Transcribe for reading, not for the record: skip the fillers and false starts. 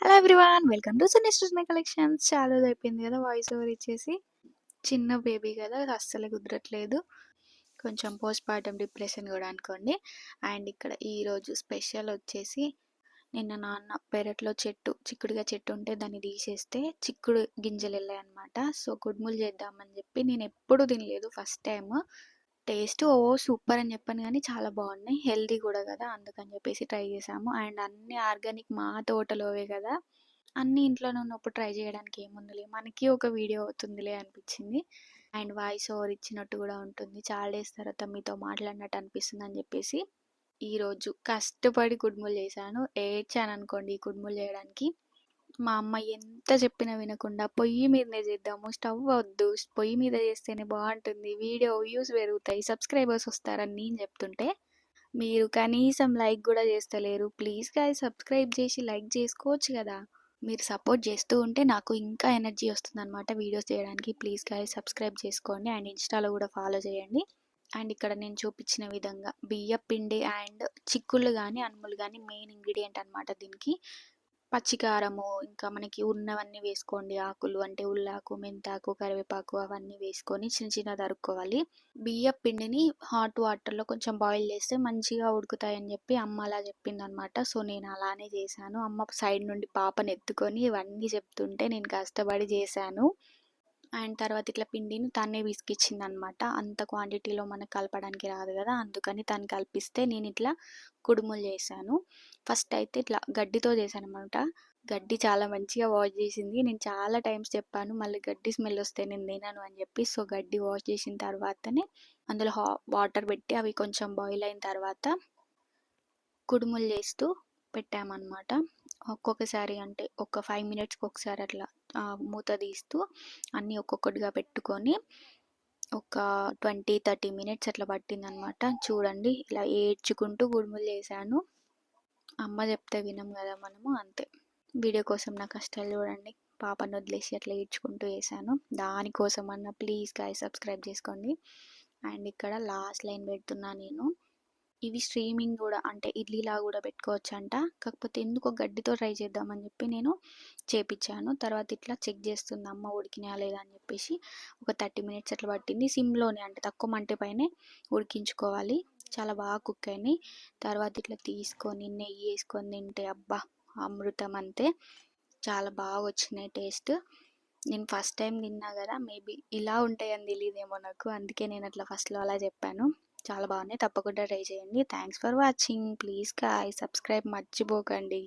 Hello everyone, welcome to Suni's my collections. చాలా రోజు అయిపోయింది కదా వాయిస్ ఓవర్ ఇచ్చేసి. చిన్న బేబీ కదా, అస్సలే కుదరట్లేదు. కొంచెం పోస్ట్ పార్టమ్ డిప్రెషన్ కూడా అనుకోండి. అండ్ ఇక్కడ ఈరోజు స్పెషల్ వచ్చేసి, నిన్న నాన్న పెరట్లో చిక్కుడుగా చెట్టు ఉంటే దాన్ని తీసేస్తే చిక్కుడు గింజలు వెళ్ళాయి అనమాట. సో కుడుములు చేద్దామని చెప్పి, నేను ఎప్పుడు తినలేదు, ఫస్ట్ టైం. టేస్ట్ సూపర్ అని చెప్పాను కానీ చాలా బాగున్నాయి, హెల్దీ కూడా కదా, అందుకని చెప్పేసి ట్రై చేసాము. అండ్ అన్ని ఆర్గానిక్, మా తోటలోవే కదా, అన్ని ఇంట్లోనే ఉన్నప్పుడు ట్రై చేయడానికి ఏముందిలే, మనకి ఒక వీడియో అవుతుందిలే అనిపించింది. అండ్ వాయిస్ ఓవర్ ఇచ్చినట్టు కూడా ఉంటుంది, చాలా డేస్ తర్వాత మీతో మాట్లాడినట్టు అనిపిస్తుంది అని చెప్పేసి ఈరోజు కష్టపడి కుడుములు చేశాను. ఏడ్చాను అనుకోండి ఈ కుడుములు చేయడానికి. మా అమ్మ ఎంత చెప్పినా వినకుండా, పొయ్యి మీదనే చేద్దాము, స్టవ్ వద్దు, పొయ్యి మీద చేస్తేనే బాగుంటుంది, వీడియో వ్యూస్ పెరుగుతాయి, సబ్స్క్రైబర్స్ వస్తారని నేను చెప్తుంటే మీరు కనీసం లైక్ కూడా చేస్తలేరు. ప్లీజ్ గాయ్స్, సబ్స్క్రైబ్ చేసి లైక్ చేసుకోవచ్చు కదా. మీరు సపోర్ట్ చేస్తూ ఉంటే నాకు ఇంకా ఎనర్జీ వస్తుందన్నమాట వీడియోస్ చేయడానికి. ప్లీజ్ గాయ్స్, సబ్స్క్రైబ్ చేసుకోండి అండ్ ఇన్స్టాలో కూడా ఫాలో చేయండి. అండ్ ఇక్కడ నేను చూపించిన విధంగా బియ్యం పిండి అండ్ చిక్కుళ్ళు కానీ అనుములు కానీ మెయిన్ ఇంగ్రీడియంట్ అనమాట దీనికి. పచ్చికారము, ఇంకా మనకి ఉన్నవన్నీ వేసుకోండి, ఆకులు అంటే ఉల్లాకు, మెంతాకు, కరివేపాకు అవన్నీ వేసుకొని చిన్న చిన్న తరుక్కోవాలి. బియ్యం పిండిని హాట్ వాటర్లో కొంచెం బాయిల్ చేస్తే మంచిగా ఉడుకుతాయని చెప్పి అమ్మ అలా చెప్పింది అనమాట. సో నేను అలానే చేశాను. అమ్మ సైడ్ నుండి పాపను ఎత్తుకొని ఇవన్నీ చెప్తుంటే నేను కష్టపడి చేశాను. అండ్ తర్వాత ఇట్లా పిండిని తనే విసికిచ్చింది అనమాట. అంత క్వాంటిటీలో మనకు కలపడానికి రాదు కదా, అందుకని తను కలిపిస్తే నేను ఇట్లా కుడుములు చేశాను. ఫస్ట్ అయితే ఇట్లా గడ్డితో చేశాను అనమాట. గడ్డి చాలా మంచిగా వాష్ చేసింది. నేను చాలా టైమ్స్ చెప్పాను మళ్ళీ గడ్డి స్మెల్ వస్తే నేను తినను అని చెప్పి. సో గడ్డి వాష్ చేసిన తర్వాతనే అందులో వాటర్ పెట్టి అవి కొంచెం బాయిల్ అయిన తర్వాత కుడుములు చేస్తూ పెట్టామన్నమాట. ఒక్కొక్కసారి అంటే ఒక 5 మినిట్స్కి ఒకసారి అట్లా మూత తీస్తూ అన్నీ ఒక్కొక్కటిగా పెట్టుకొని ఒక 20-30 మినిట్స్ అట్లా పట్టిందనమాట. చూడండి ఇలా ఏడ్చుకుంటూ కుడుములు చేశాను. అమ్మ చెప్తే వినం కదా మనము, అంతే. వీడియో కోసం నా కష్టాలు చూడండి. పాపను వదిలేసి అట్లా ఏడ్చుకుంటూ వేసాను. దానికోసం అన్న ప్లీజ్ గాయ్స్ సబ్స్క్రైబ్ చేసుకోండి. అండ్ ఇక్కడ లాస్ట్ లైన్ పెడుతున్నా నేను. ఇవి స్ట్రీమింగ్ కూడా అంటే ఇడ్లీలా కూడా పెట్టుకోవచ్చు అంట. కాకపోతే ఎందుకో గడ్డితో ట్రై చేద్దామని చెప్పి నేను చేపించాను. తర్వాత ఇట్లా చెక్ చేస్తుంది అమ్మ ఉడికినా లేదా అని చెప్పేసి. ఒక 30 మినిట్స్ అట్లా పట్టింది. సిమ్లోనే అంటే తక్కువ మంట పైనే ఉడికించుకోవాలి. చాలా బాగా కుక్ అయినాయి. తర్వాత ఇట్లా తీసుకొని నెయ్యి వేసుకొని తింటే అబ్బా అమృతం అంతే. చాలా బాగా వచ్చినాయి టేస్ట్. నేను ఫస్ట్ టైం తిన్నా కదా, మేబీ ఇలా ఉంటాయని తెలియదేమో నాకు, అందుకే నేను అట్లా ఫస్ట్లో అలా చెప్పాను. చాలా బాగున్నాయి, తప్పకుండా ట్రై చేయండి. Thanks for watching. Please guys subscribe మర్చిపోకండి.